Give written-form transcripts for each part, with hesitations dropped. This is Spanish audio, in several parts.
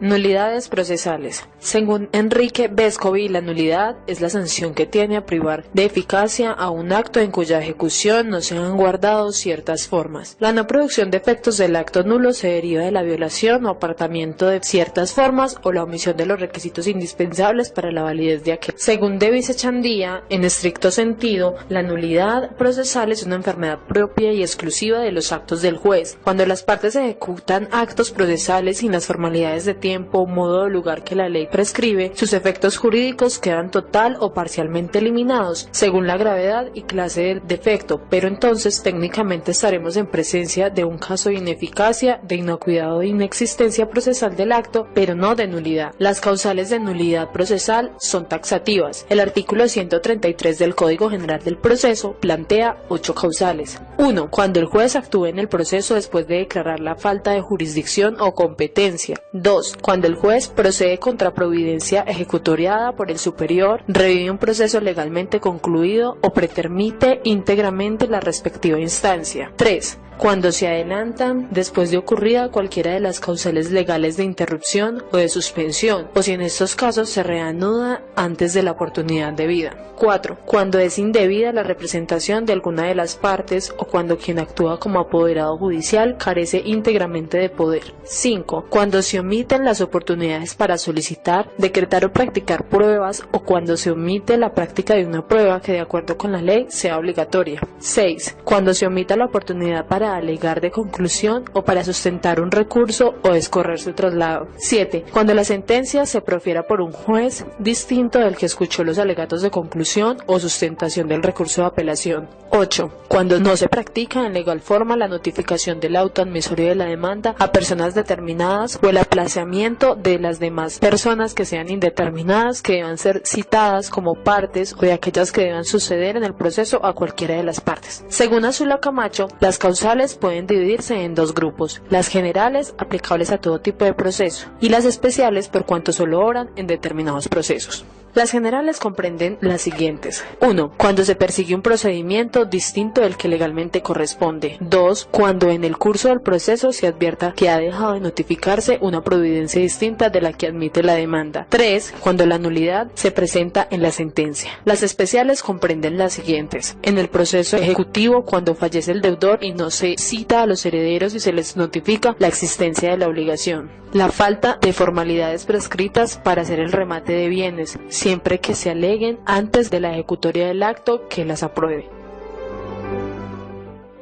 Nulidades procesales. Según Enrique Vescovi, la nulidad es la sanción que tiene a privar de eficacia a un acto en cuya ejecución no se han guardado ciertas formas. La no producción de efectos del acto nulo se deriva de la violación o apartamiento de ciertas formas o la omisión de los requisitos indispensables para la validez de aquel. Según Davis Echandía, en estricto sentido, la nulidad procesal es una enfermedad propia y exclusiva de los actos del juez. Cuando las partes ejecutan actos procesales sin las formalidades de tiempo, modo o lugar que la ley prescribe, sus efectos jurídicos quedan total o parcialmente eliminados, según la gravedad y clase del defecto, pero entonces técnicamente estaremos en presencia de un caso de ineficacia, de inocuidad o de inexistencia procesal del acto, pero no de nulidad. Las causales de nulidad procesal son taxativas. El artículo 133 del Código General del Proceso plantea 8 causales. 1. Cuando el juez actúe en el proceso después de declarar la falta de jurisdicción o competencia. 2. Cuando el juez procede contra providencia ejecutoriada por el superior, revive un proceso legalmente concluido o pretermite íntegramente la respectiva instancia. 3. Cuando se adelantan después de ocurrida cualquiera de las causales legales de interrupción o de suspensión, o si en estos casos se reanuda antes de la oportunidad debida. 4. Cuando es indebida la representación de alguna de las partes o cuando quien actúa como apoderado judicial carece íntegramente de poder. 5. Cuando se omiten las oportunidades para solicitar, decretar o practicar pruebas o cuando se omite la práctica de una prueba que de acuerdo con la ley sea obligatoria. 6. Cuando se omita la oportunidad para alegar de conclusión o para sustentar un recurso o escorrer su traslado. 7. Cuando la sentencia se profiera por un juez distinto del que escuchó los alegatos de conclusión o sustentación del recurso de apelación. 8. Cuando no se practica en legal forma la notificación del auto admisorio de la demanda a personas determinadas o el aplazamiento de las demás personas que sean indeterminadas que deban ser citadas como partes o de aquellas que deban suceder en el proceso a cualquiera de las partes. Según Azula Camacho, las causales pueden dividirse en 2 grupos: las generales, aplicables a todo tipo de proceso, y las especiales por cuanto solo obran en determinados procesos. Las generales comprenden las siguientes. 1. Cuando se persigue un procedimiento distinto del que legalmente corresponde. 2. Cuando en el curso del proceso se advierta que ha dejado de notificarse una providencia distinta de la que admite la demanda. 3. Cuando la nulidad se presenta en la sentencia. Las especiales comprenden las siguientes. En el proceso ejecutivo, cuando fallece el deudor y no se cita a los herederos y se les notifica la existencia de la obligación. La falta de formalidades prescritas para hacer el remate de bienes, siempre que se aleguen antes de la ejecutoria del acto que las apruebe.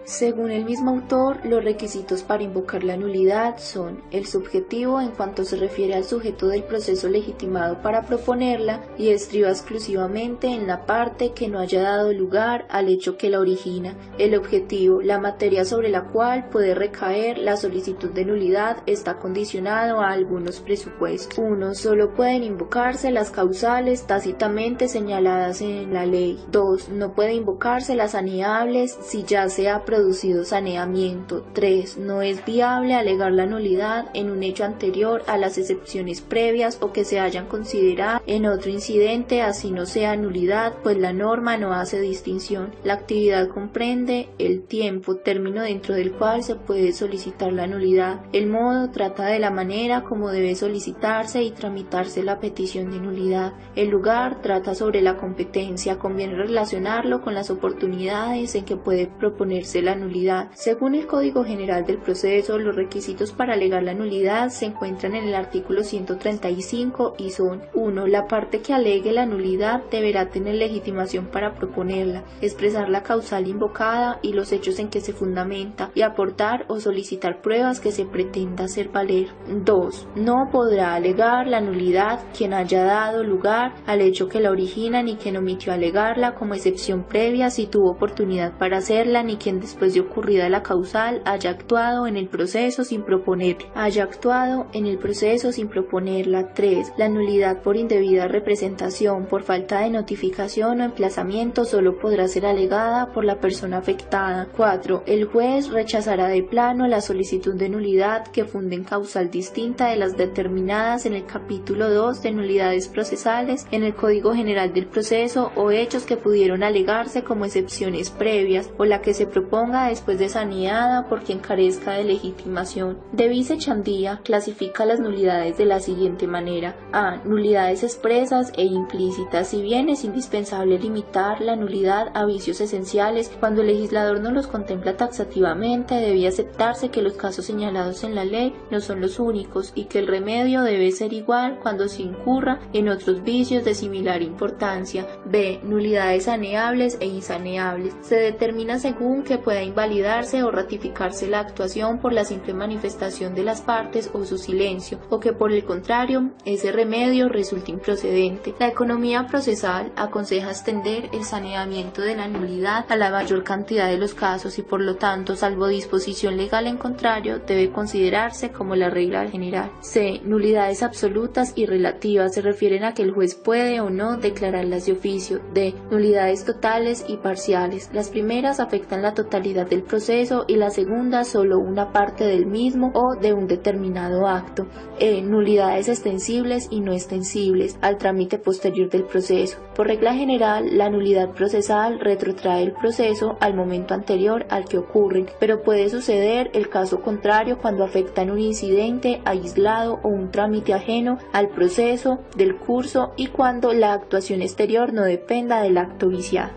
Según el mismo autor, los requisitos para invocar la nulidad son el subjetivo en cuanto se refiere al sujeto del proceso legitimado para proponerla y estriba exclusivamente en la parte que no haya dado lugar al hecho que la origina. El objetivo, la materia sobre la cual puede recaer la solicitud de nulidad, está condicionado a algunos presupuestos. 1. Solo pueden invocarse las causales tácitamente señaladas en la ley. 2. No puede invocarse las saneables si ya se ha producido saneamiento. 3. No es viable alegar la nulidad en un hecho anterior a las excepciones previas o que se hayan considerado en otro incidente, así no sea nulidad, pues la norma no hace distinción. La actividad comprende el tiempo, término dentro del cual se puede solicitar la nulidad. El modo trata de la manera como debe solicitarse y tramitarse la petición de nulidad. El lugar trata sobre la competencia. Conviene relacionarlo con las oportunidades en que puede proponerse la nulidad. Según el Código General del Proceso, los requisitos para alegar la nulidad se encuentran en el artículo 135 y son: 1. La parte que alegue la nulidad deberá tener legitimación para proponerla, expresar la causal invocada y los hechos en que se fundamenta, y aportar o solicitar pruebas que se pretenda hacer valer. 2. No podrá alegar la nulidad quien haya dado lugar al hecho que la origina, ni quien omitió alegarla como excepción previa si tuvo oportunidad para hacerla, ni quien después de ocurrida la causal haya actuado en el proceso sin proponerla. 3. La nulidad por indebida representación, por falta de notificación o emplazamiento solo podrá ser alegada por la persona afectada. 4. El juez rechazará de plano la solicitud de nulidad que funde en causal distinta de las determinadas en el capítulo 2 de nulidades procesales en el Código General del Proceso o hechos que pudieron alegarse como excepciones previas, o la que se proponga prolonga después de saneada por quien carezca de legitimación. Devise Chandía clasifica las nulidades de la siguiente manera: a. Nulidades expresas e implícitas. Si bien es indispensable limitar la nulidad a vicios esenciales, cuando el legislador no los contempla taxativamente, debía aceptarse que los casos señalados en la ley no son los únicos y que el remedio debe ser igual cuando se incurra en otros vicios de similar importancia. B. Nulidades saneables e insaneables. Se determina según que pueda invalidarse o ratificarse la actuación por la simple manifestación de las partes o su silencio, o que por el contrario ese remedio resulte improcedente. La economía procesal aconseja extender el saneamiento de la nulidad a la mayor cantidad de los casos y por lo tanto, salvo disposición legal en contrario, debe considerarse como la regla general. C. Nulidades absolutas y relativas. Se refieren a que el juez puede o no declararlas de oficio. D. Nulidades totales y parciales. Las primeras afectan la totalidad del proceso y la segunda solo una parte del mismo o de un determinado acto. E. Nulidades extensibles y no extensibles al trámite posterior del proceso. Por regla general, la nulidad procesal retrotrae el proceso al momento anterior al que ocurre, pero puede suceder el caso contrario cuando afectan un incidente aislado o un trámite ajeno al proceso del curso y cuando la actuación exterior no dependa del acto viciado.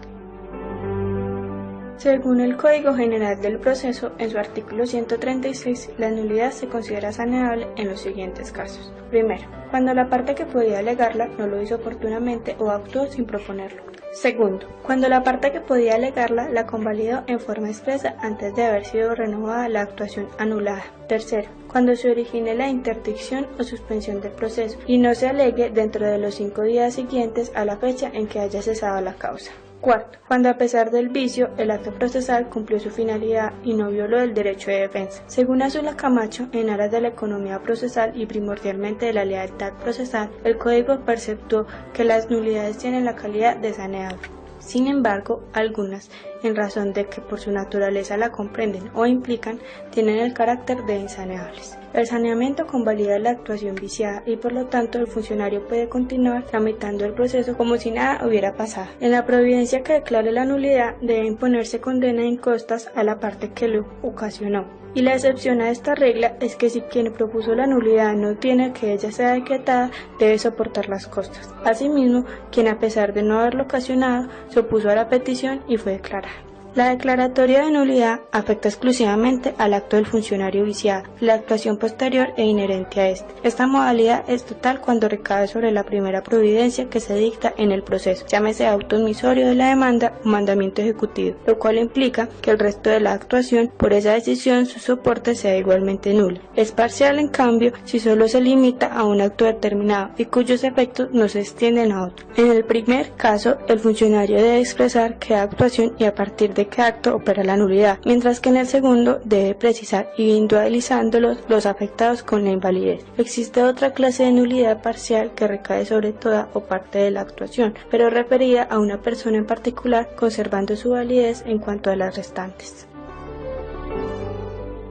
Según el Código General del Proceso, en su artículo 136, la nulidad se considera saneable en los siguientes casos. Primero, cuando la parte que podía alegarla no lo hizo oportunamente o actuó sin proponerlo. Segundo, cuando la parte que podía alegarla la convalidó en forma expresa antes de haber sido renovada la actuación anulada. Tercero, cuando se origine la interdicción o suspensión del proceso y no se alegue dentro de los 5 días siguientes a la fecha en que haya cesado la causa. Cuarto, cuando a pesar del vicio, el acto procesal cumplió su finalidad y no violó el derecho de defensa. Según Azula Camacho, en aras de la economía procesal y primordialmente de la lealtad procesal, el Código perceptuó que las nulidades tienen la calidad de saneable. Sin embargo, algunas, en razón de que por su naturaleza la comprenden o implican, tienen el carácter de insaneables. El saneamiento convalida la actuación viciada y por lo tanto el funcionario puede continuar tramitando el proceso como si nada hubiera pasado. En la providencia que declare la nulidad debe imponerse condena en costas a la parte que lo ocasionó. Y la excepción a esta regla es que si quien propuso la nulidad no tiene que ella sea decretada, debe soportar las costas. Asimismo, quien a pesar de no haberlo ocasionado, se opuso a la petición y fue declarada. La declaratoria de nulidad afecta exclusivamente al acto del funcionario viciado, la actuación posterior e inherente a este. Esta modalidad es total cuando recae sobre la primera providencia que se dicta en el proceso, llámese auto admisorio de la demanda o mandamiento ejecutivo, lo cual implica que el resto de la actuación, por esa decisión, su soporte sea igualmente nulo. Es parcial, en cambio, si solo se limita a un acto determinado y cuyos efectos no se extienden a otro. En el primer caso, el funcionario debe expresar qué actuación y a partir de qué acto opera la nulidad, mientras que en el segundo debe precisar individualizándolos los afectados con la invalidez. Existe otra clase de nulidad parcial que recae sobre toda o parte de la actuación, pero referida a una persona en particular, conservando su validez en cuanto a las restantes.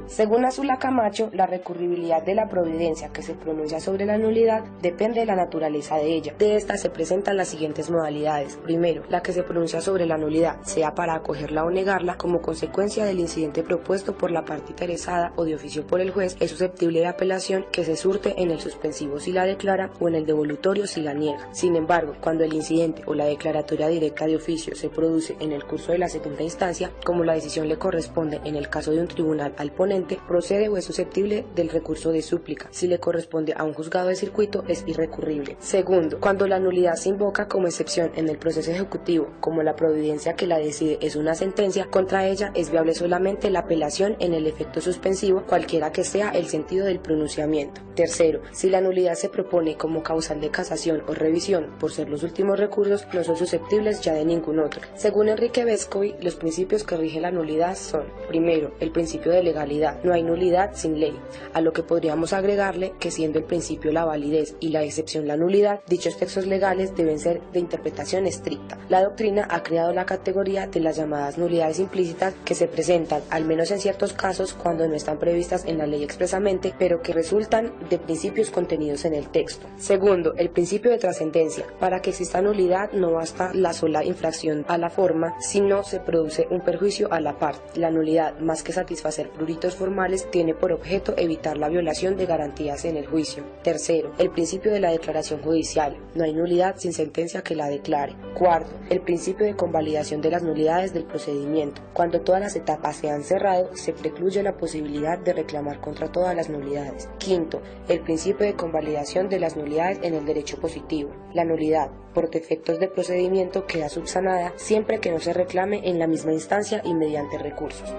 Según Azula Camacho, la recurribilidad de la providencia que se pronuncia sobre la nulidad depende de la naturaleza de ella. De esta se presentan las siguientes modalidades. Primero, la que se pronuncia sobre la nulidad, sea para acogerla o negarla como consecuencia del incidente propuesto por la parte interesada o de oficio por el juez, es susceptible de apelación que se surte en el suspensivo si la declara o en el devolutorio si la niega. Sin embargo, cuando el incidente o la declaratoria directa de oficio se produce en el curso de la segunda instancia, como la decisión le corresponde en el caso de un tribunal al ponente, procede o es susceptible del recurso de súplica. Si le corresponde a un juzgado de circuito, es irrecurrible. Segundo, cuando la nulidad se invoca como excepción en el proceso ejecutivo, como la providencia que la decide es una sentencia, contra ella es viable solamente la apelación en el efecto suspensivo, cualquiera que sea el sentido del pronunciamiento. Tercero, si la nulidad se propone como causal de casación o revisión, por ser los últimos recursos, no son susceptibles ya de ningún otro. Según Enrique Vescovi, los principios que rigen la nulidad son: primero, el principio de legalidad, nulidad. No hay nulidad sin ley, a lo que podríamos agregarle que siendo el principio la validez y la excepción la nulidad, dichos textos legales deben ser de interpretación estricta. La doctrina ha creado la categoría de las llamadas nulidades implícitas que se presentan, al menos en ciertos casos, cuando no están previstas en la ley expresamente, pero que resultan de principios contenidos en el texto. Segundo, el principio de trascendencia. Para que exista nulidad no basta la sola infracción a la forma, sino se produce un perjuicio a la parte. La nulidad, más que satisfacer pruritos formales, tiene por objeto evitar la violación de garantías en el juicio. Tercero, el principio de la declaración judicial. No hay nulidad sin sentencia que la declare. Cuarto, el principio de convalidación de las nulidades del procedimiento. Cuando todas las etapas se han cerrado, se precluye la posibilidad de reclamar contra todas las nulidades. Quinto, el principio de convalidación de las nulidades en el derecho positivo. La nulidad, por defectos de procedimiento, queda subsanada siempre que no se reclame en la misma instancia y mediante recursos.